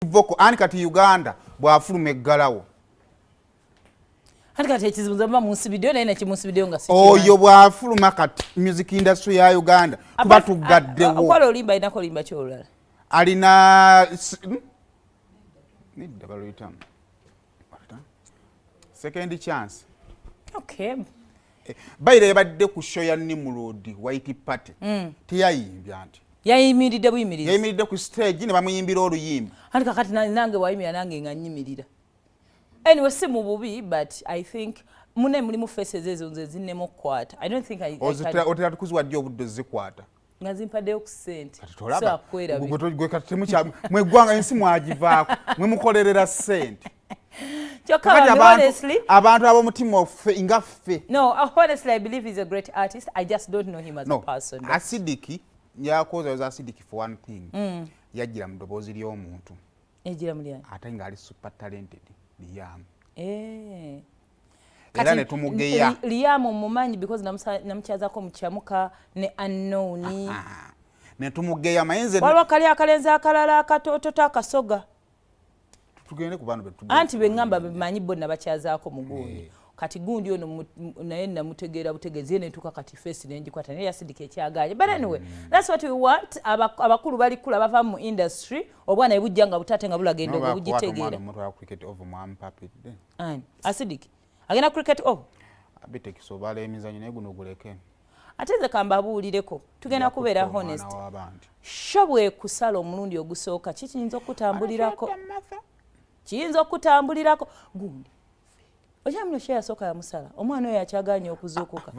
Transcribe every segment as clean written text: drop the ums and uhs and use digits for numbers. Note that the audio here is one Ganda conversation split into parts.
vocal ani kati Uganda bwafuluma eggalawo kati ekizibu zamba mu video naye nakyo mu video nga si oyo bwafuluma kati music industry ya Uganda tuba tugaddewo okwala olimba inako limba kyolala alina need double return second chance okay bayire yabadde ku show ya Nimrod White Party tiyayimbya nti yayimiridde ku stage ne bamuyimbira oluyimba ati kakati nange wayimira nange nga nyimirira anyway si mu bubi but I think mune mulimu faces ezo nze zinnemu kwata I don't think otera tukuzwa ddi obudde zikwata nga zimpaddeyo ku ssente so akwera gwe kati temukya mwegwanga ensi mwagivaako mwe mukolerera ssente abantu ab'omutima nga ffe no honestly I believe he's a great artist I just don't know him as a person Acidiki yakoza yoza Acidiki for one thing yajjira mu ddoboozi ly'omuntu ejjira mulyani ate ng'ali super talented Liam era ne tumugeya Liam mumanyi because namukyazako mukyamuka ne unknown ne tumugeya mayenze waliwo kali akalenzi akalala akatoto akasoga tugende ku bantu anti bengamba bemanyi bonna bakyazaako mugundi kati gundi ono naye namutegeera butegeezi ne tuka kati face nenjikwata naye Acidiki ekyagaanye but anyway that's what we want abakulu bali kula bava mu industry obwana ebujja nga butate nga bulagenda obugitegeera Acidiki agenda cricket over abite kisobala emizanyo naye guno guleke ate nze kambabuulireko tugenda kubeera honest shobwe kusala omulundi ogusooka kiyinza okutambulirako gundi okyamino kye yasooka yamusala omwana oyo yakyagaanye okuzuukuka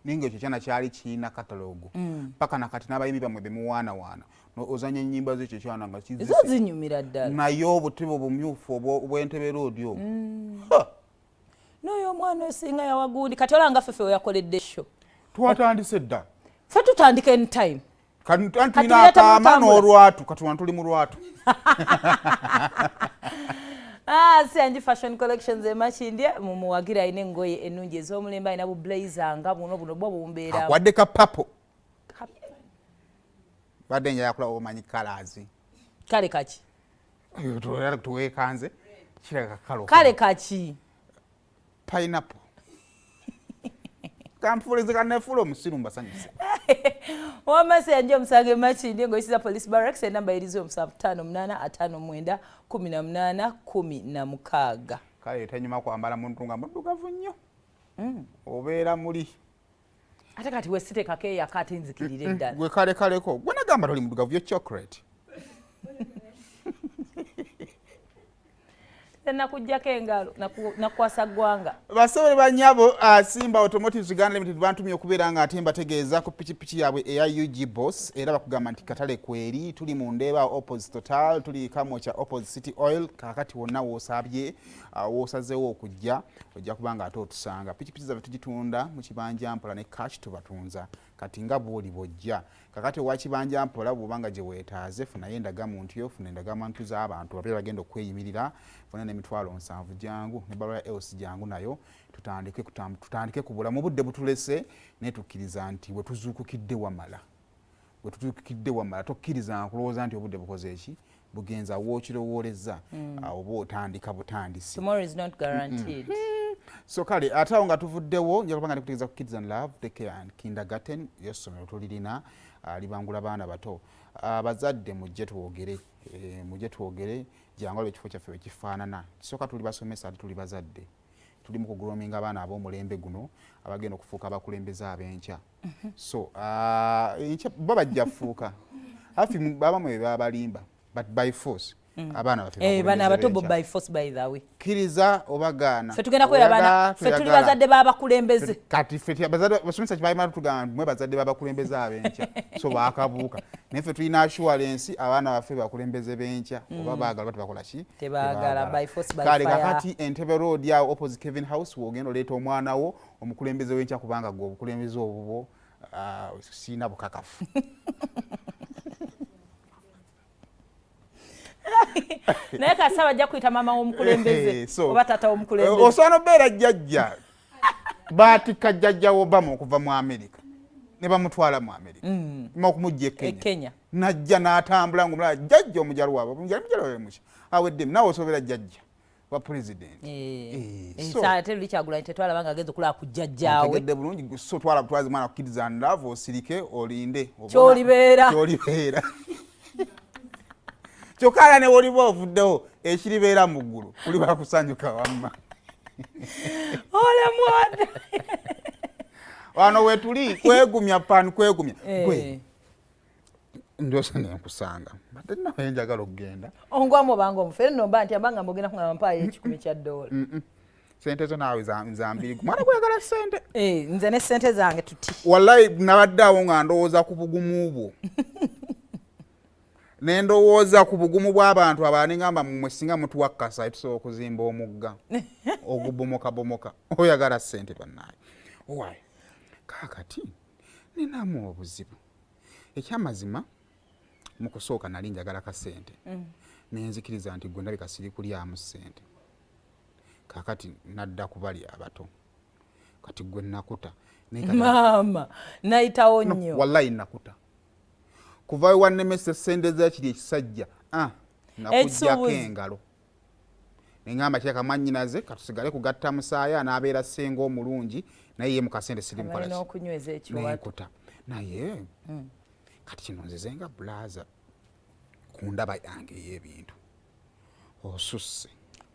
ninga ekyo kyana kyali kiina katalogu paka nakati n'abayimbi bamwe bemuwaanawaana ozanya ennyimba z'ekyo kyana nga ezo zinyumira ddala naye obutebe obumyufu obw'Entebbe Road obwo n'oyo omwana osinga yawagundi kati olanga ffefe weyakoledde show twatandise dda ffe tutandika anytime tulina akaama n'olwatu kati wano tuli mu lwatu Sianji Fashion Collections emakindya mumuwagira ayina engoye ennungi ez'omulembe ayina bu blazer nga buno bwo bumbeera akwadde ka papo badde nja yakula omanyi colors kale kaki tuwekanze kiraga kalo kale kaki pineapple kamfulize kanefula omusiru mbasanyuse wamase yanje omusange makindi ngoyisiza police barracks enamba erizo 5581818 kale etanyuma kwambala muntu nga muddugavu nnyo obeera muli ate kati wesite kake yakati nzikirire ddala gwe kale kaleko gwe nagamba toli muddugavu yo chocolate nakujjako engalo nakwasa ggwanga basobole banyabo Simba Automotive Uganda Limited bantumye okubeera nga ate mbategeeza ku pikipiki yaabwe eya UG Boss era bakugamba nti katale kweri tuli mu Ndeeba opposite Total tuli Kamwokya opposite City Oil kakati wonna woosabye woosazeewo okujja ojja kubanga ate otusanga pikipiki zaffe tugitunda mu kibanja mpola ne cash tubatunza kati nga bwoli bojja kakati owa kibanja mpola bw'obanga gye weetaaze funayo endagamuntu yo funa endagamuntu z'abantu babeera bagenda okweyimirira funa n'emitwalo 7 jangu ne balwa else jangu nayo tutandike ku bulamu budde butulese ne tukkiriza nti we tuzuukukidde wamala tokkiriza nkulowooza nti obudde bukoze eki bugenza wookirowooleza oba otandika butandisi tomorrow is not guaranteed so kale ate awo nga tuvuddewo nja kubanga ndikutegeeza ku Kids and Love Daycare and Kindergarten y'essomero tulirina libangula baana bato abazadde mujje twogere jangu ekifo kyaffe ekifaanana kisooka tuli basomesa ate tuli bazadde tuli mu kugrooming abaana ab'omulembe guno abagenda okufuuka abakulembeze ab'enkya so enkya bo bajja fuuka afi abamu beba balimba but by force abaana baffe bana abato bo by force by the way kiriza obagaana ffe tugenda kwera bana ffe tuli bazadde b'abakulembeze kati ffe bazadde basomesa kibayima tugamba mwe bazadde b'abakulembeze ab'enkya so baakabuuka naye ffe tulina assurance abaana baffe bakulembeze b'enkya oba baagala bati bakola ki tebaagala by force by fire kale kakati Entebbe Road yawo opposite Kevin House wogenda oleeta omwana wo omukulembeze w'enkya kubanga gwe obukulembeze obwo siina bukakafu naye kasaba ajja kuyita mama w'omukulembeze oba taata w'omukulembeze osobola obeera jjajja baatika jjajja Obama okuva mu America ne bamutwala mu America okumujja Kenya najja n'atambula ng'omulala jjajja omujalu waabwe omujalu waabwe muki awedde nawe osobera jjajja wa president ate luli Kyagulanyi tetwalaba nga ageze okulaba ku jjajjaawe otegedde bulungi so twala butwaze mwana ku Kids and Love osirike olinde kyolibeera kyokala ne woliba ovuddewo ekiribeera mu ggulu kuli bakusanyuka wamma ole mwana wano wetuli kwegumya kwegumya gwe ndosa nenkusanga badde nawe njagala okugenda ongwamu obanga omufere nomba nti abanga mbogenda kungamba mpaayo $10 sente zo naawe zambiri mwana kwegala sente nze ne sente zange tuti wallahi nabadde awo nga ndowooza ku bugumu bwo nendowooza ku bugumu bw'abantu abalala ngamba mmwe singa mutuwakasa tusobola okuzimba omugga ogubomokabomoka oyagala sente bannaayo owaye kaakati ninamu obuzibu ekyamazima mu kusooka nali njagala ka sente nenzikiriza nti gwe ndabika siri kulyamu sente kaakati nadda ku bali abato kati gwe nakuta maama nayitawo nnyo wallahi nakuta kuva wannemesa sente zakiri ekisajja nakujjako engalo neŋŋamba kyeka mwannyinaze katusigale kugatta musaaya n'abeera ssenga omulungi naye ye mukasente siri mukolanenkuta naye kati kino nzize nga bulaza ku ndaba yange ey'ebintu osusse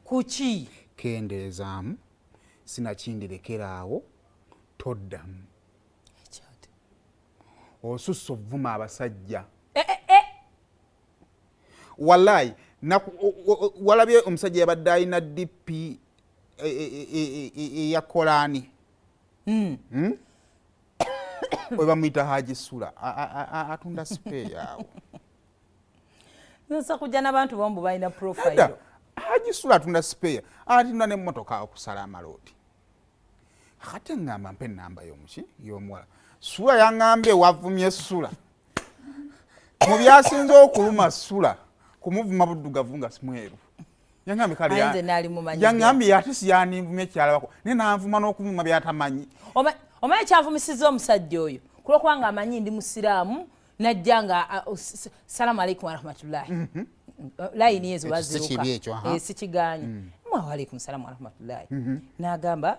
kuki kendeezaamu sinakindirekeraawo toddamu osusse ovuma abasajja wallahi walabye omusajja yabadde alina DP eya Kolani we bamuyita Haji Sula atunda spare awo nsa kujja n'abantu bombu balina profile Haji Sula atunda spare atunda n'emmotoka okusala amaloodi ate ngamba mpe ennamba y'omuki y'omuwala Sula yaŋŋambye wavumye Sula mu byasinze okuluma Sula kumuvuma buddugavu nga simweru yaŋŋambye ate siyanivumye ekyalabako naye nanvuma n'okuvuma byatamanyi omanyi kyanvumisiza omusajja oyo kulwokubanga amanyi ndi musiraamu najja nga salaamu alaikum warahmatullahi layini ezo baziruka sikiganye waalaikum salaamu warahmatullahi n'agamba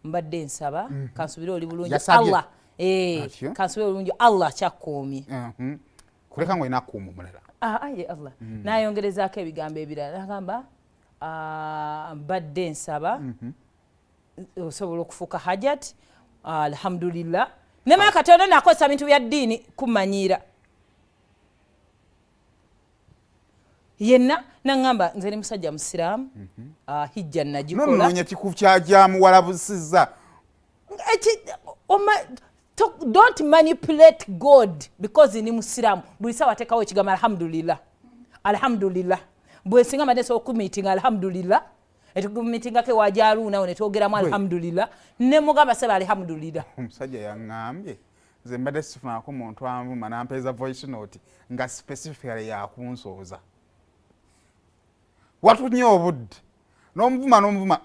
mbadde nsaba kansubire oli bulungi Allah kansubire bulungi Allah kyakkuumye kuleka ngo inakuuma omulala aye Allah n'ayongerezaako ebigambo ebirala n'agamba mbadde nsaba osobola okufuuka hajat alhamdulillah nemaya Katonda nakozesa bintu bya ddiini kumanyiira yenna naŋŋamba nze ni musajja musiraamu hijja nagikola nonoonya kikufu kyagyamuwalabusizza don't manipulate God because ni musiraamu buli sawa atekawo ekigambo alhamdulillah alhamdulillah bwe singa mbadde nsobola okumiitinga alhamdulillah etugumitingako wajaluunawo ne twogeramu alhamdulillah ne mugamba seba alhamdulillah omusajja yaŋŋambye nze mbadde sifunako muntu anvuma nampeeza voice note nga specifically yakunsooza watunye obudde n'omuvuma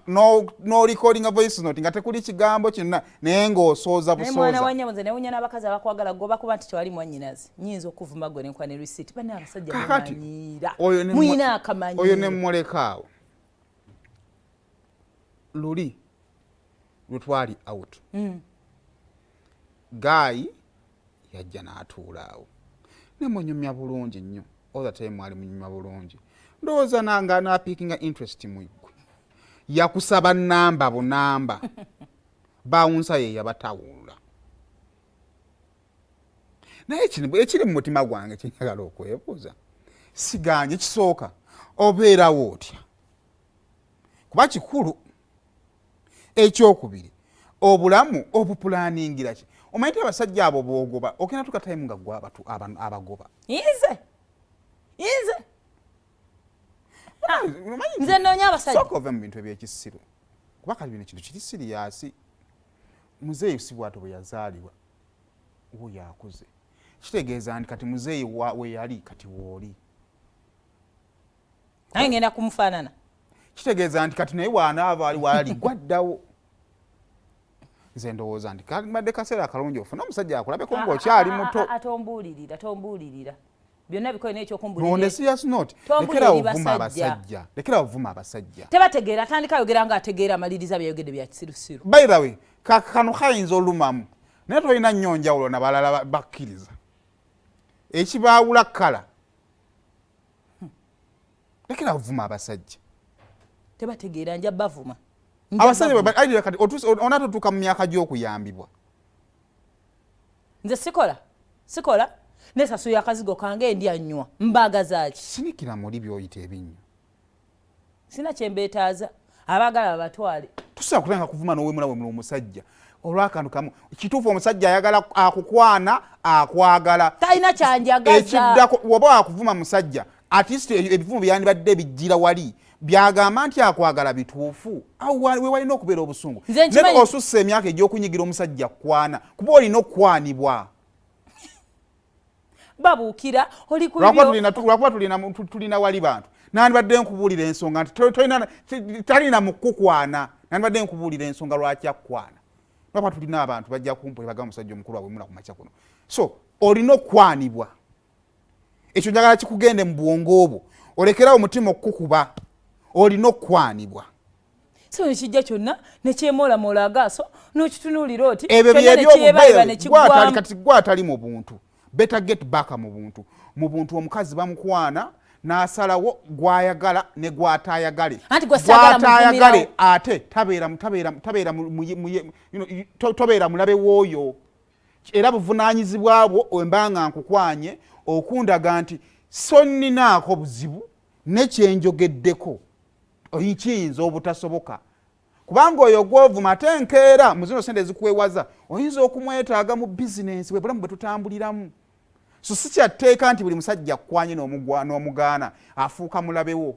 n'orecordinga voice note nga tekuli kigambo kyonna naye ng'osooza busooza mwana wanyamo nze newunya n'abakazi abakwagala goba kuba nti tewali mwannyinaze nyinza okuvuma gwe nenkuba ne receipt banne abasajja bamanyiira muyina akamanyiiro oyo ne mmulekaawo luli lutwali out Gayi yajja n'atuula awo ne munyumya bulungi nnyo all the time ali munyumya bulungi ndowooza nanga n'apiikinga interest mu gwe yakusaba namba bunamba bawunsa ye yabatawulula naye kino ekiri mu mutima gwange kyenjagala okwebuuza siganye kisooka obeerawo otya kuba kikulu ekyokubiri obulamu obupulaningira ki omanyi nti abasajja abo boogoba ogenda tuka time nga gwe abagoba nze noonya abasajja sooka ove mu bintu ebyekisiru kuba kati bino kintu kiri siriyasi muzeeyi si bw'ato bwe yazaalibwa wo yakuze kitegeeza nti kati muzeeyi we yali kati wooli naye ngenda kumufaanana kitegeeza nti kati naye waanaava ali wali gwaddawo nze ndowooza nti kadde kaseera akalungi ofuna omusajja akulabeko ng'okyali muto. Atombuulirira byonna bikoye n'ekyokumbulira. No, serious not. Lekera ovuma abasajja. Lekera ovuma abasajja. Tebategeera atandika ayogera ng'ategeera amaliriza byayogedde bya kisirusiru. By the way, kano kayinza olumamu. Naye tolina nnyo njawulo na balala bakkiriza. Ekibaawula kkala. Lekera ovuma abasajja. Tebategeera nja bavuma. Abasajja ayidira kati onatutuuka mu myaka gy'okuyambibwa. Nze sikola nesasuya akazigo kange ndya nnywa mbaga zaaki. Sinikira muri by'oyita ebinnyo. Sina kyembeetaaza abaagala abatwale. Tusobola kulenga kuvuma n'owemula wemula omusajja olw'akantu kamu. Kituufu omusajja ayagala akukwana akwagala. Talina kyanjagaza. Ekiddako woba wakuvuma musajja at least ebivumu byandibadde bijjira wali byagamba nti akwagala bituufu we walina okubeera obusungu. Naye osussa emyaka egy'okunyigira omusajja kwana kuba olina okwanibwa. Babuukira oli ku byo. Lwakuba tulina wali bantu. Nandibadde nkubuulira ensonga nti talina mukukwana. Nandibadde nkubuulira ensonga lwaki akwana. Lwakuba tulina abantu bajja kumpulira bagamba omusajja omukulu wabwe mula ku makya kuno. So olina okwanibwa. Ekyo njagala kikugende mu bwongo obwo. Olekerawo omutima okukuba. Olina okwanibwa. So ekijja kyonna nekyemoolamoola agaaso n'okitunuulira oti ebyo byebyo kati gwatali mu buntu. Better get back mu buntu omukazi bamukwana n'asalawo gwayagala ne gwatayagale. Gwatayagale ate tobeera mulabe w'oyo. Era buvunaanyizibwa bwo embanga nkukwanye okundaga nti so nninaako buzibu ne kyenjogeddeko oyikiyinza obutasoboka. Kubanga oyo gw'ovuma ate nkeera mu zino sente ezikuwewaza oyinza okumwetaaga mu bizinensi bwe bulamu bwe tutambuliramu. So si kyatteeka nti buli musajja akkwanye n'omugaana afuuka mulabewo.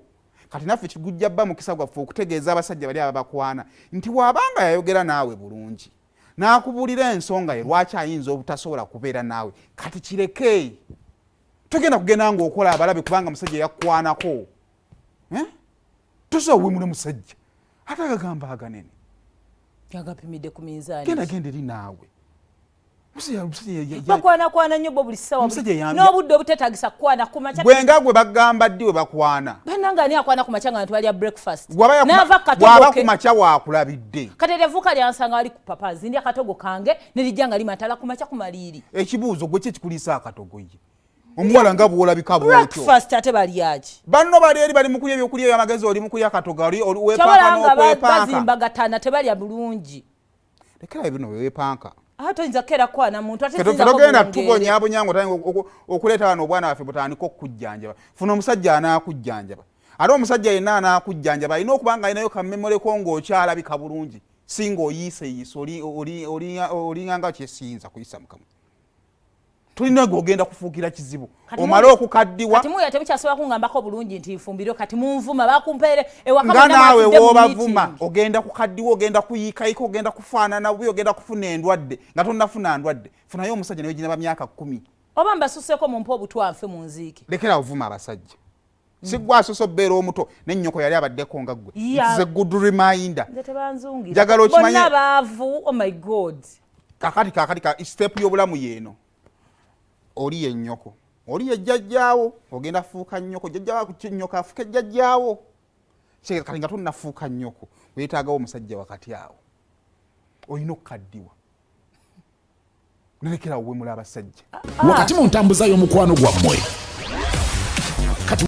Kati naffe kigujja bba mukisa gwaffe okutegeeza abasajja bali ababakwana nti waabanga yayogera naawe bulungi n'akubuulira ensonga ye lwaki ayinza obutasobola kubeera naawe kati kireke. Togenda kugenda ng'okola abalabe kubanga musajja yakwanako. Tosobola wemule musajja ate agagamba aganene yagapimidde ku minzaani. Genda eri naawe. Bakwana nnyo bo buli ssaawa n'obudde obuteetagisa kukwana ku makya. Gwenga gwe bagamba ddi we bakwana. Bannanga ani akwana ku makya nga ntwalya breakfast. Bw'aba ku makya waakulabidde. Kati erevuuka lyansanga wali ku papa zindya akatogo kange ne lijja nga limatala ku makya ku maliiri. Ekibuuzo gwe ki ekikuliisa akatogo ye? Omuwala nga bw'olabika bw'otyo. Breakfast ate balyaki? Banno bali eri bali mu kulya ebyokulya eby'amagezi oli mu kulya akatogo oli weepanka n'okwepanka. Bazimbagatana tebalya bulungi. Lekera ebino weepanka. Ate oyinza kera kwana muntu ate sinza ko togenda tubonyabonyango okuleeta wano obwana baffe butandika okujjanjaba. Funa omusajja anaakujjanjaba. Ate omusajja yenna anaakujjanjaba alina okuba nga alinayo kammemoleko ng'okyalabika bulungi singa oyiiseyiisa olinganga kyesiyinza kuyisa Mukama. Tulina ogenda kufuukira kizibu omale okukaddiwa. Kati muya tebikyasobola kungambako bulungi nti nfumbiro kati munvuma bakumpeere ewaka nga naawe w'obavuma ogenda kukaddiwa ogenda kuyiikayika ogenda kufaanana bubi ogenda kufuna endwadde nga tonnafuna ndwadde. Funayo omusajja naye gina bamyaka 10 oba mbasuseeko mumpe obutwanfe mu nziike. Lekera ovuma abasajja. Siggwa asoso bbeera omuto n'ennyoko yali abaddeko nga ggwe. It's a good reminder. Nze tebanzungira. Njagala okimanye. Bonna baavu. Oh my God. Kakati step y'obulamu yeeno. Oli ye nnyoko. Oli ye jjajjaawo. Ogenda fuuka nnyoko. Jjajjaawo nnyoko afuuke jjajjaawo. Kati nga tonnafuuka nnyoko. Weetaagawo omusajja wakati awo. Olina okukaddiwa. Nalekera wemula abasajja. Wakati mu ntambuza y'omukwano gwammwe